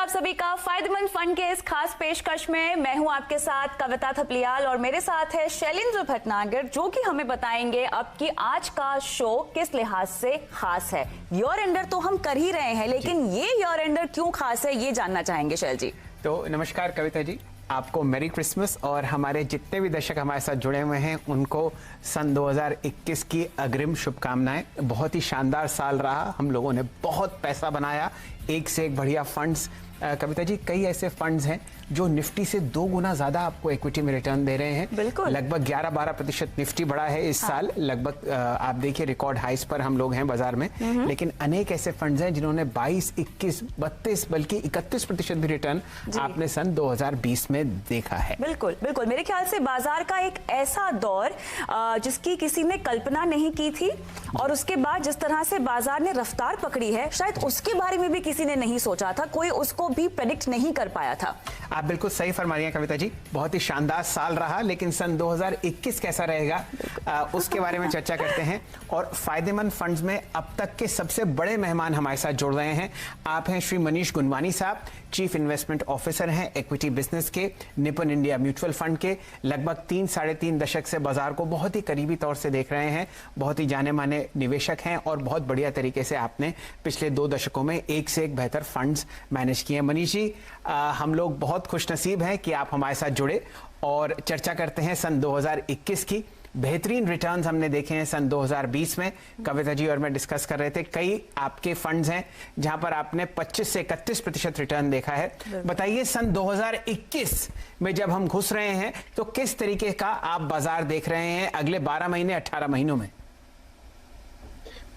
आप सभी का फायदेमंद फंड के इस खास पेशकश में। मैं हूं आपके साथ कविता थपलियाल और मेरे साथ है शैलेंद्र भटनागर, जो कि हमें बताएंगे अब कि आज का शो किस लिहाज से खास है। ईयर एंडर तो हम कर ही रहे हैं, लेकिन ये ईयर एंडर क्यों खास है, ये जानना चाहेंगे शैल जी। तो नमस्कार कविता जी, आपको मेरी क्रिसमस और हमारे जितने भी दर्शक हमारे साथ जुड़े हुए हैं उनको सन 2021 की अग्रिम शुभकामनाएं। बहुत ही शानदार साल रहा, हम लोगों ने बहुत पैसा बनाया, एक से एक बढ़िया फंड्स। कविता जी, कई ऐसे फंड्स हैं जो निफ्टी से 2 गुना ज्यादा आपको इक्विटी में रिटर्न दे रहे हैं। बिल्कुल, लगभग 11-12% निफ्टी बढ़ा है इस साल। लगभग आप देखिए रिकॉर्ड हाइस पर हम लोग हैं बाजार में। लेकिन अनेक ऐसे फंड्स हैं जिन्होंने 22, 21, 32 बल्कि 31% भी रिटर्न आपने सन 2020 में देखा है। बिल्कुल बिल्कुल, मेरे ख्याल से बाजार का एक ऐसा दौर जिसकी किसी ने कल्पना नहीं की थी, और उसके बाद जिस तरह से बाजार ने रफ्तार पकड़ी है, शायद उसके बारे में भी किसी ने नहीं सोचा था, कोई उसको भी प्रेडिक्ट नहीं कर पाया था। आप बिल्कुल सही फरमा रही हैं कविता जी, बहुत ही शानदार साल रहा। लेकिन सन 2021 कैसा रहेगा उसके बारे में चर्चा करते हैं। और फायदेमंद फंड्स में अब तक के सबसे बड़े मेहमान हमारे साथ जुड़ रहे हैं। आप हैं श्री मनीष गुनवानी साहब, चीफ इन्वेस्टमेंट ऑफिसर हैं इक्विटी बिजनेस के निपन इंडिया म्यूचुअल फंड के। लगभग 3-3.5 दशक से बाजार को बहुत ही करीबी तौर से देख रहे हैं, बहुत ही जाने माने निवेशक हैं और बहुत बढ़िया तरीके से आपने पिछले 2 दशकों में एक से एक बेहतर फंड्स मैनेज किए हैं। मनीष जी, हम लोग बहुत खुशनसीब हैं कि आप हमारे साथ जुड़े और चर्चा करते हैं सन 2021 की। बेहतरीन रिटर्न्स हमने देखे हैं सन 2020 में। कविता जी और मैं डिस्कस कर रहे थे, कई आपके फंड्स हैं जहां पर आपने 25 से 31% रिटर्न देखा है। बताइए सन 2021 में जब हम घुस रहे हैं तो किस तरीके का आप बाजार देख रहे हैं अगले 12 महीने 18 महीनों में?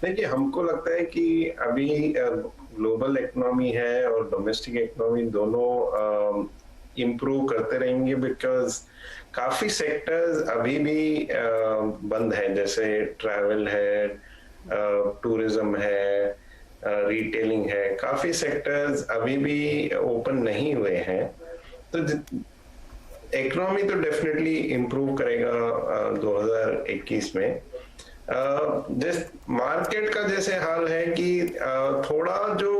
देखिए, हमको लगता है कि अभी ग्लोबल इकोनॉमी है और डोमेस्टिक इकोनॉमी दोनों इम्प्रूव करते रहेंगे, बिकॉज काफी सेक्टर्स अभी भी बंद हैं, जैसे ट्रैवल है, टूरिज्म है, रिटेलिंग है। काफी सेक्टर्स अभी भी ओपन नहीं हुए हैं, तो इकोनॉमी तो डेफिनेटली इम्प्रूव करेगा 2021 में। जिस मार्केट का जैसे हाल है कि थोड़ा जो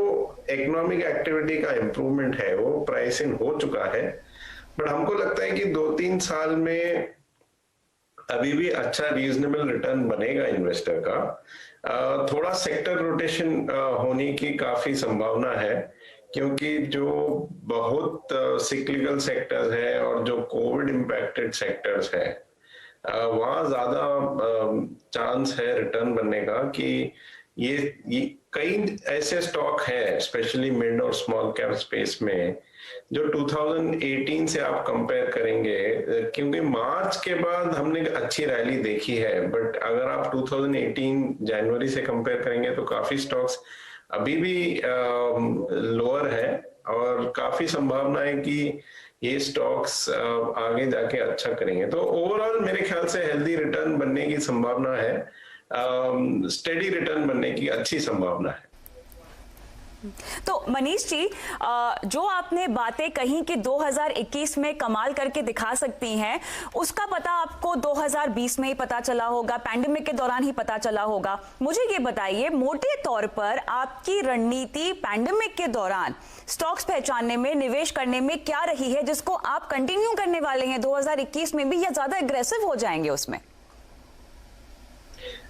इकोनॉमिक एक्टिविटी का इम्प्रूवमेंट है वो प्राइस इन हो चुका है, बट हमको लगता है कि 2-3 साल में अभी भी अच्छा रीजनेबल रिटर्न बनेगा इन्वेस्टर का। थोड़ा सेक्टर रोटेशन होने की काफी संभावना है, क्योंकि जो बहुत सिक्लिकल सेक्टर्स है और जो कोविड इम्पैक्टेड सेक्टर्स है वहां ज्यादा चांस है रिटर्न बनने का। कि ये कई ऐसे स्टॉक है स्पेशली मिड और स्मॉल कैप स्पेस में जो 2018 से आप कंपेयर करेंगे, क्योंकि मार्च के बाद हमने अच्छी रैली देखी है, बट अगर आप 2018 जनवरी से कंपेयर करेंगे तो काफी स्टॉक्स अभी भी लोअर है और काफी संभावना है कि ये स्टॉक्स आगे जाके अच्छा करेंगे। तो ओवरऑल मेरे ख्याल से हेल्दी रिटर्न बनने की संभावना है, स्टेडी रिटर्न बनने की अच्छी संभावना है। तो मनीष जी, जो आपने बातें कही कि 2021 में कमाल करके दिखा सकती हैं, उसका पता आपको 2020 में ही पता चला होगा, पैंडेमिक के दौरान ही पता चला होगा। मुझे ये बताइए, मोटे तौर पर आपकी रणनीति पैंडेमिक के दौरान स्टॉक्स पहचानने में, निवेश करने में क्या रही है, जिसको आप कंटिन्यू करने वाले हैं 2021 में भी, या ज्यादा एग्रेसिव हो जाएंगे उसमें?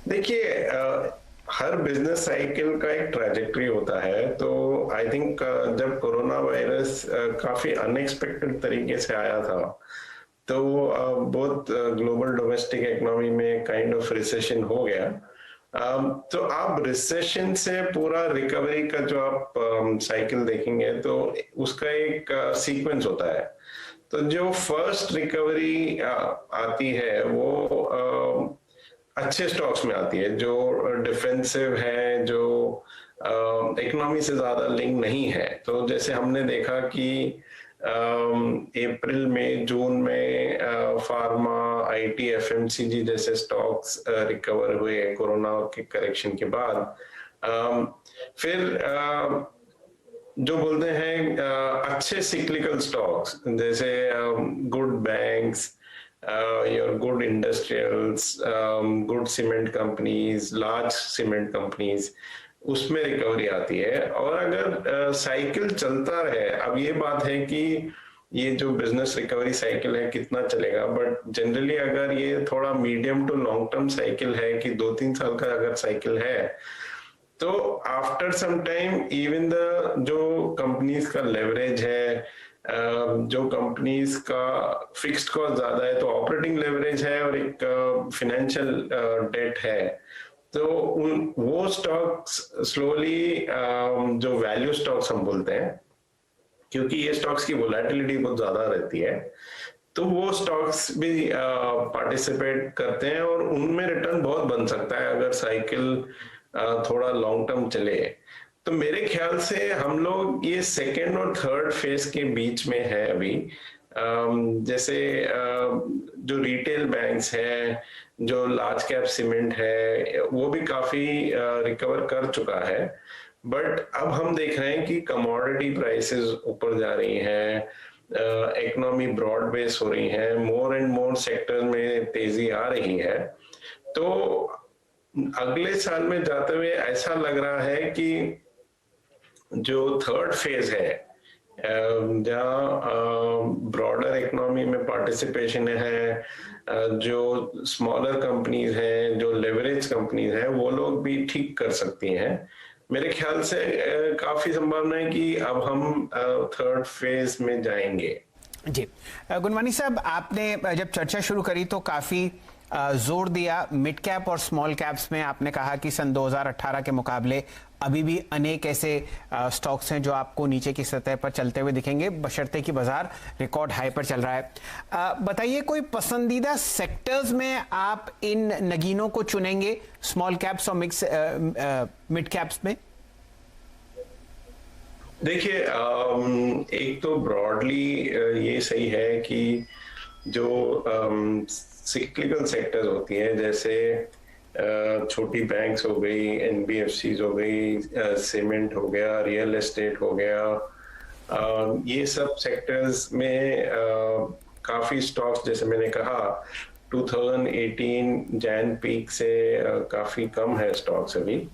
देखिए, हर बिजनेस साइकिल का एक ट्रैजेक्टरी होता है। तो आई थिंक जब कोरोना वायरस काफी अनएक्सपेक्टेड तरीके से आया था, तो बहुत ग्लोबल डोमेस्टिक इकोनॉमी में काइंड ऑफ रिसेशन हो गया। तो आप रिसेशन से पूरा रिकवरी का जो आप साइकिल देखेंगे तो उसका एक सीक्वेंस होता है। तो जो फर्स्ट रिकवरी आती है वो अच्छे स्टॉक्स में आती है, जो डिफेंसिव है, जो इकोनॉमी से ज्यादा लिंक नहीं है। तो जैसे हमने देखा कि अप्रैल में, जून में फार्मा, आईटी, एफएमसीजी जैसे स्टॉक्स रिकवर हुए कोरोना के करेक्शन के बाद। फिर जो बोलते हैं अच्छे सिक्लिकल स्टॉक्स, जैसे good banks, your good industrials, good cement companies, large cement companies, उसमें रिकवरी आती है। और अगर साइकिल चलता रहे, अब ये बात है कि ये जो बिजनेस रिकवरी साइकिल है कितना चलेगा, बट जनरली अगर ये थोड़ा medium to long term cycle है कि 2-3 साल का अगर साइकिल है, तो after some time even the जो कंपनीज का लेवरेज है, जो कंपनीज का फिक्स्ड कॉस्ट ज्यादा है, तो ऑपरेटिंग लेवरेज है और एक फाइनेंशियल डेट है, तो वो स्टॉक्स स्लोली, जो वैल्यू स्टॉक्स हम बोलते हैं, क्योंकि ये स्टॉक्स की वोलेटिलिटी बहुत ज्यादा रहती है, तो वो स्टॉक्स भी पार्टिसिपेट करते हैं और उनमें रिटर्न बहुत बन सकता है अगर साइकिल थोड़ा लॉन्ग टर्म चले। तो मेरे ख्याल से हम लोग ये सेकेंड और थर्ड फेज के बीच में है अभी। जैसे जो रिटेल बैंक्स हैं, जो लार्ज कैप सीमेंट है, वो भी काफी रिकवर कर चुका है, बट अब हम देख रहे हैं कि कमोडिटी प्राइसेस ऊपर जा रही हैं, इकोनॉमी ब्रॉड बेस हो रही है, मोर एंड मोर सेक्टर में तेजी आ रही है। तो अगले साल में जाते हुए ऐसा लग रहा है कि जो थर्ड फेज है, जहाँ ब्रॉडर इकोनॉमी में पार्टिसिपेशन है, जो स्मॉलर कंपनीज हैं, जो लेवरेज कंपनीज हैं, वो लोग भी ठीक कर सकती हैं। मेरे ख्याल से काफी संभावना है कि अब हम थर्ड फेज में जाएंगे। जी गुनवानी साहब, आपने जब चर्चा शुरू करी तो काफी जोर दिया मिड कैप और स्मॉल कैप्स में। आपने कहा कि सन 2018 के मुकाबले अभी भी अनेक ऐसे स्टॉक्स हैं जो आपको नीचे की सतह पर चलते हुए दिखेंगे, बशर्ते कि बाजार रिकॉर्ड हाई पर चल रहा है। बताइए, कोई पसंदीदा सेक्टर्स में आप इन नगीनों को चुनेंगे स्मॉल कैप्स और मिड कैप्स में? देखिए, एक तो ब्रॉडली ये सही है कि जो सिक्लिकल सेक्टर्स होती हैं, जैसे छोटी बैंक्स हो गई, एनबीएफसीज हो गई, सीमेंट हो गया, रियल एस्टेट हो गया, ये सब सेक्टर्स में काफी स्टॉक्स, जैसे मैंने कहा 2018 जैन पीक से काफी कम है स्टॉक्स अभी।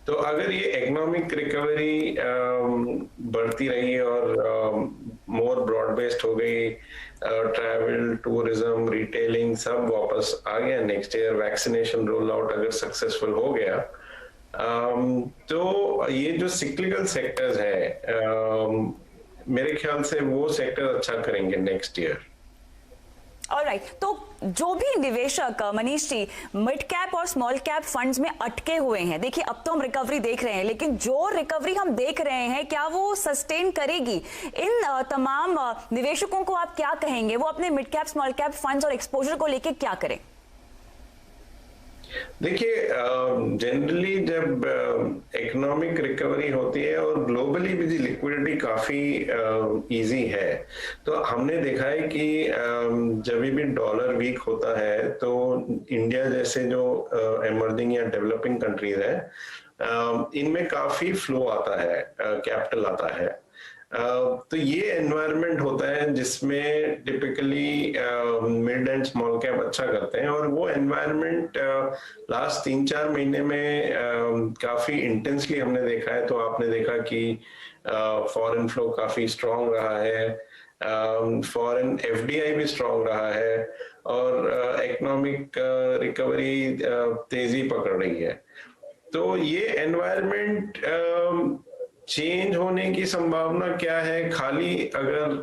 तो अगर ये इकोनॉमिक रिकवरी बढ़ती रही और मोर ब्रॉड बेस्ड हो गई, ट्रैवल, टूरिज्म, रिटेलिंग सब वापस आ गया next year, vaccination roll out अगर सक्सेसफुल हो गया, तो ये जो सिक्लिकल सेक्टर्स है, मेरे ख्याल से वो सेक्टर अच्छा करेंगे नेक्स्ट ईयर। ऑलराइट, तो जो भी निवेशक मनीष जी मिड कैप और स्मॉल कैप फंड्स में अटके हुए हैं, देखिए अब तो हम रिकवरी देख रहे हैं, लेकिन जो रिकवरी हम देख रहे हैं क्या वो सस्टेन करेगी? इन तमाम निवेशकों को आप क्या कहेंगे, वो अपने mid cap small cap funds और एक्सपोजर को लेके क्या करें? देखिए, जनरली जब इकोनॉमिक रिकवरी होती है और ग्लोबली भी लिक्विडिटी काफी इजी है, तो हमने देखा है कि जब भी डॉलर वीक होता है तो इंडिया जैसे जो इमर्जिंग या डेवलपिंग कंट्रीज है, इनमें काफी फ्लो आता है, कैपिटल आता है। तो ये एनवायरनमेंट होता है जिसमें typically mid and small cap अच्छा करते हैं, और वो एनवायरनमेंट लास्ट 3-4 महीने में काफी इंटेंसली हमने देखा है। तो आपने देखा कि फॉरेन फ्लो काफी स्ट्रांग रहा है, फॉरेन एफडीआई भी स्ट्रांग रहा है, और इकोनॉमिक रिकवरी तेजी पकड़ रही है। तो ये एनवायरनमेंट चेंज होने की संभावना क्या है? खाली अगर,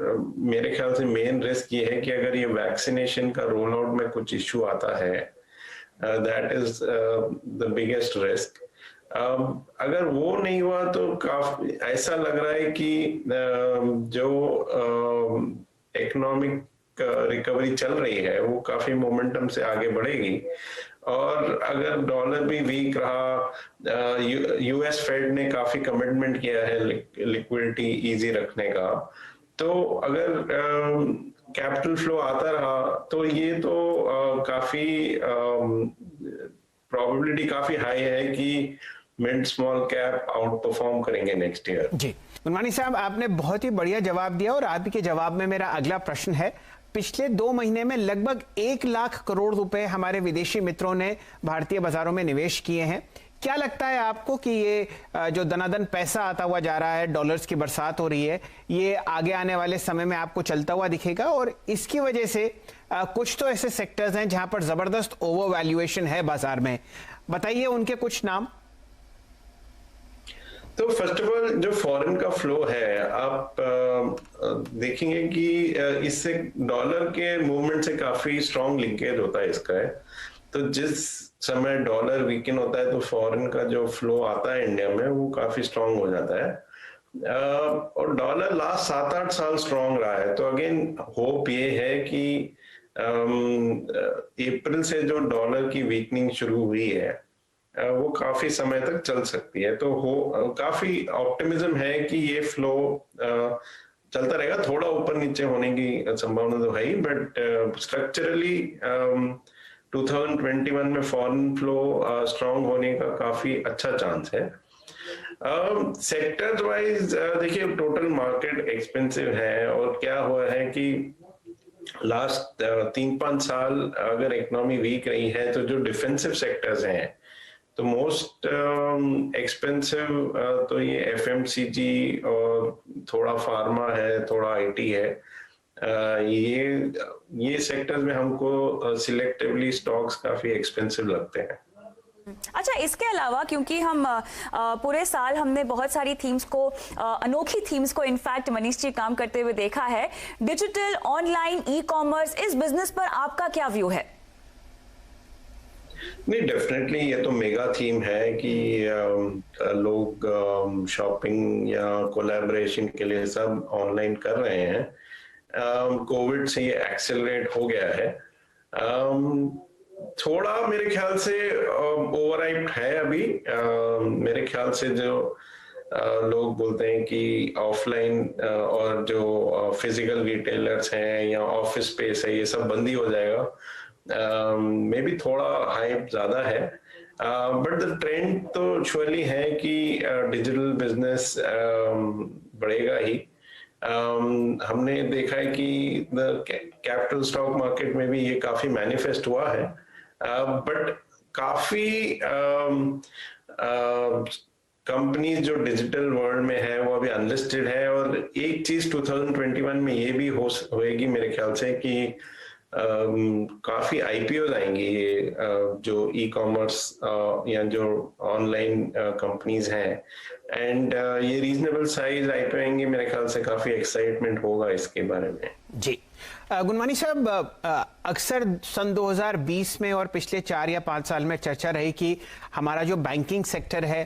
मेरे ख्याल से मेन रिस्क ये है कि अगर ये वैक्सीनेशन का रोल आउट में कुछ इश्यू आता है, that is the biggest risk. अगर वो नहीं हुआ तो काफी ऐसा लग रहा है कि जो इकोनॉमिक रिकवरी चल रही है वो काफी मोमेंटम से आगे बढ़ेगी। और अगर डॉलर भी वीक रहा, यूएस फेड ने काफी कमिटमेंट किया है लिक्विडिटी इजी रखने का, तो अगर कैपिटल फ्लो आता रहा तो ये तो काफी प्रोबेबिलिटी काफी हाई है कि mid small cap out perform करेंगे नेक्स्ट ईयर। जी गुनवानी साहब, आपने बहुत ही बढ़िया जवाब दिया, और आपके जवाब में मेरा अगला प्रश्न है, पिछले 2 महीने में लगभग 1 लाख करोड़ रुपए हमारे विदेशी मित्रों ने भारतीय बाजारों में निवेश किए हैं। क्या लगता है आपको कि ये जो दनादन पैसा आता हुआ जा रहा है, डॉलर्स की बरसात हो रही है, ये आगे आने वाले समय में आपको चलता हुआ दिखेगा? और इसकी वजह से कुछ तो ऐसे सेक्टर्स हैं जहां पर जबरदस्त ओवर वैल्यूएशन है बाजार में, बताइए उनके कुछ नाम। तो फर्स्ट ऑफ ऑल जो फॉरेन का फ्लो है, आप देखेंगे कि इससे डॉलर के मूवमेंट से काफी स्ट्रॉन्ग लिंकेज होता है इसका है। तो जिस समय डॉलर वीकन होता है तो फॉरेन का जो फ्लो आता है इंडिया में वो काफी स्ट्रॉन्ग हो जाता है। और डॉलर लास्ट 7-8 साल स्ट्रॉन्ग रहा है। तो अगेन होप ये है कि अप्रैल से जो डॉलर की वीकनिंग शुरू हुई है वो काफी समय तक चल सकती है। तो काफी ऑप्टिमिज्म है कि ये फ्लो चलता रहेगा। थोड़ा ऊपर नीचे होने की संभावना तो है ही, बट स्ट्रक्चरली 2021 में फॉरेन फ्लो स्ट्रांग होने का काफी अच्छा चांस है। सेक्टर्स वाइज देखिए, टोटल मार्केट एक्सपेंसिव है। और क्या हुआ है कि लास्ट 3-5 साल अगर इकोनॉमी वीक रही है तो जो डिफेंसिव सेक्टर्स हैं तो मोस्ट एक्सपेंसिव तो ये एफएमसीजी और थोड़ा फार्मा है, थोड़ा आईटी है। ये सेक्टर्स में हमको सिलेक्टिवली स्टॉक्स काफी एक्सपेंसिव लगते हैं। अच्छा, इसके अलावा क्योंकि हम पूरे साल हमने बहुत सारी थीम्स को, अनोखी थीम्स को इनफैक्ट मनीष जी काम करते हुए देखा है, डिजिटल, ऑनलाइन, ई कॉमर्स, इस बिजनेस पर आपका क्या व्यू है? नहीं, डेफिनेटली ये तो मेगा थीम है कि लोग शॉपिंग या कोलैबोरेशन के लिए सब ऑनलाइन कर रहे हैं। कोविड से ये एक्सेलरेट हो गया है। थोड़ा मेरे ख्याल से ओवरहाइप्ड है अभी। मेरे ख्याल से जो लोग बोलते हैं कि ऑफलाइन और जो फिजिकल रिटेलर्स हैं या ऑफिस स्पेस है, ये सब बंद ही हो जाएगा। मे बी थोड़ा हाइप ज्यादा है, बट द ट्रेंड तो श्योरली है कि डिजिटल बिजनेस बढ़ेगा ही। हमने देखा है कि द कैपिटल स्टॉक मार्केट में भी ये काफी मैनिफेस्ट हुआ है, बट काफी कंपनीज जो डिजिटल वर्ल्ड में है वो अभी अनलिस्टेड है। और एक चीज 2021 में ये भी होएगी मेरे ख्याल से कि काफी आईपीओ आएंगी, ये जो ई कॉमर्स या जो ऑनलाइन कंपनीज हैं, एंड ये रीजनेबल साइज आईपीओ आएंगे। मेरे ख्याल से काफी एक्साइटमेंट होगा इसके बारे में। जी गुनमानी साहब, अक्सर सन 2020 में और पिछले 4 या 5 साल में चर्चा रही कि हमारा जो बैंकिंग सेक्टर है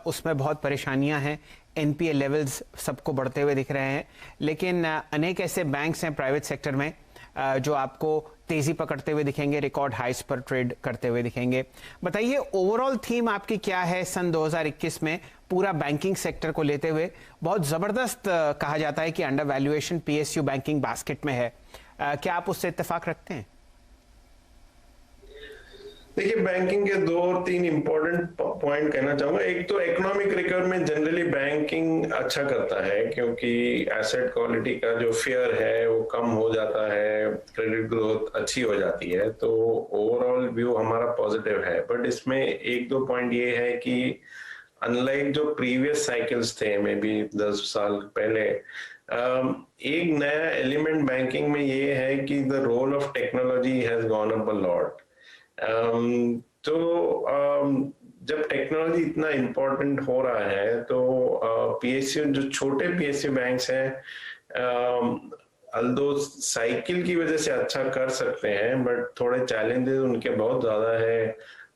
उसमें बहुत परेशानियां हैं, एनपीए लेवल्स सबको बढ़ते हुए दिख रहे हैं, लेकिन अनेक ऐसे बैंक्स हैं प्राइवेट सेक्टर में जो आपको तेजी पकड़ते हुए दिखेंगे, रिकॉर्ड हाइस पर ट्रेड करते हुए दिखेंगे। बताइए ओवरऑल थीम आपकी क्या है सन 2021 में पूरा बैंकिंग सेक्टर को लेते हुए? बहुत जबरदस्त कहा जाता है कि under valuation PSU banking basket में है, क्या आप उससे इत्तेफाक रखते हैं? देखिए, बैंकिंग के 2-3 इंपॉर्टेंट पॉइंट कहना चाहूंगा। एक तो इकोनॉमिक रिकवरी में जनरली बैंकिंग अच्छा करता है क्योंकि एसेट क्वालिटी का जो फियर है वो कम हो जाता है, क्रेडिट ग्रोथ अच्छी हो जाती है, तो ओवरऑल व्यू हमारा पॉजिटिव है। बट इसमें 1-2 पॉइंट ये है कि अनलाइक जो प्रीवियस साइकिल्स थे, मे बी 10 साल पहले, एक नया एलिमेंट बैंकिंग में ये है कि the role of technology has gone up a lot. तो जब टेक्नोलॉजी इतना इम्पोर्टेंट हो रहा है तो पीएसयू, जो छोटे पीएसयू बैंक्स हैं, अल्दो साइकिल की वजह से अच्छा कर सकते हैं, बट थोड़े चैलेंजेस उनके बहुत ज्यादा है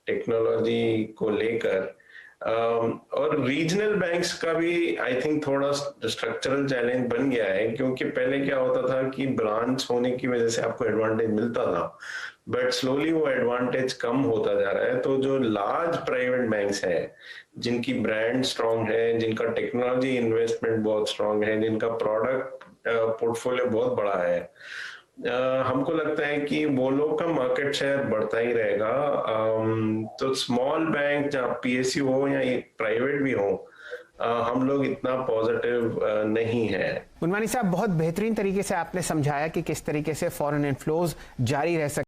टेक्नोलॉजी को लेकर। और रीजनल बैंक्स का भी आई थिंक थोड़ा स्ट्रक्चरल चैलेंज बन गया है, क्योंकि पहले क्या होता था कि ब्रांच होने की वजह से आपको एडवांटेज मिलता था, बट स्लोली वो एडवांटेज कम होता जा रहा है। तो जो लार्ज प्राइवेट बैंक्स हैं, जिनकी ब्रांड स्ट्रांग है, जिनका टेक्नोलॉजी इन्वेस्टमेंट बहुत स्ट्रांग है, जिनका प्रोडक्ट पोर्टफोलियो बहुत बड़ा है, हमको लगता है कि वो लोग का मार्केट शेयर बढ़ता ही रहेगा। तो स्मॉल बैंक, जहाँ पीएसयू हो या प्राइवेट भी हो, हम लोग इतना पॉजिटिव नहीं है। गुनमानी साहब, बहुत बेहतरीन तरीके से आपने समझाया कि किस तरीके से फॉरेन इनफ्लोज जारी रह सकते